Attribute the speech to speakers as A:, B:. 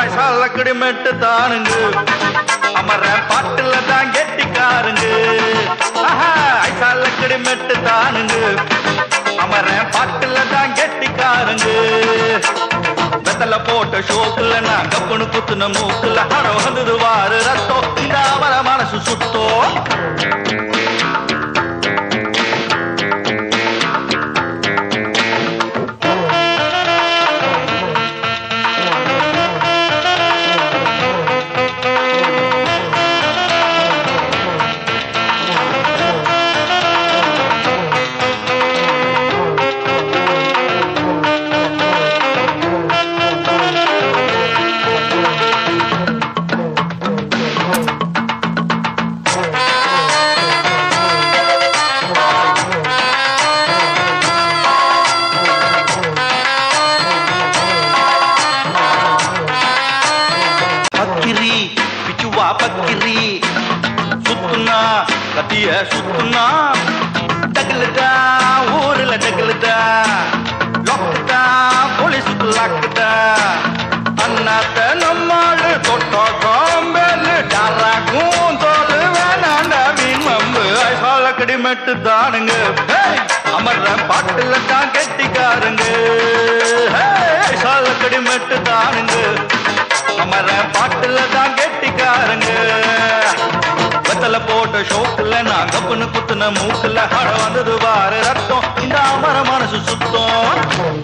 A: ஐசால கிடிமெட்டு தானுங்க அமர பாட்டுல தான் கெட்டிக்காருங்க ஐசால கிடிமெட்டு தானுங்க அமர பாட்டுல தான் கெட்டிக்காருங்க வெத்தல போட்ட ஷோக்குல நான் கப்புனு குத்துன மூக்குல அடம் வந்தது வாரு ரத்தம் இந்த அவர மனசு சுத்தோ பக்கிரி சுத்துனா கத்திய சுத்துனா டகுலுதா ஊருல டகுலுதா லொக்குதா போலீஸுக்கு லாக்குதா அண்ணாத்த நம்மாடு தொட்டோ சோம்பேலு டாராக்கும் தோல் வேணாண்ட வீண் மம்பு ஐசால கடிமெட்டு தானுங்க அமர்ற பாட்டுல தான் கெட்டிக்காருங்க ஐசால கடிமெட்டு தானுங்க அமர பாட்டுல தான் கெட்டிக்காரங்க வெத்தல போட்ட ஷோக்குல நான் கப்புனு குத்துன மூக்குல அட வந்தது வாரு ரத்தம் இந்த அமர மனசு சுத்தம்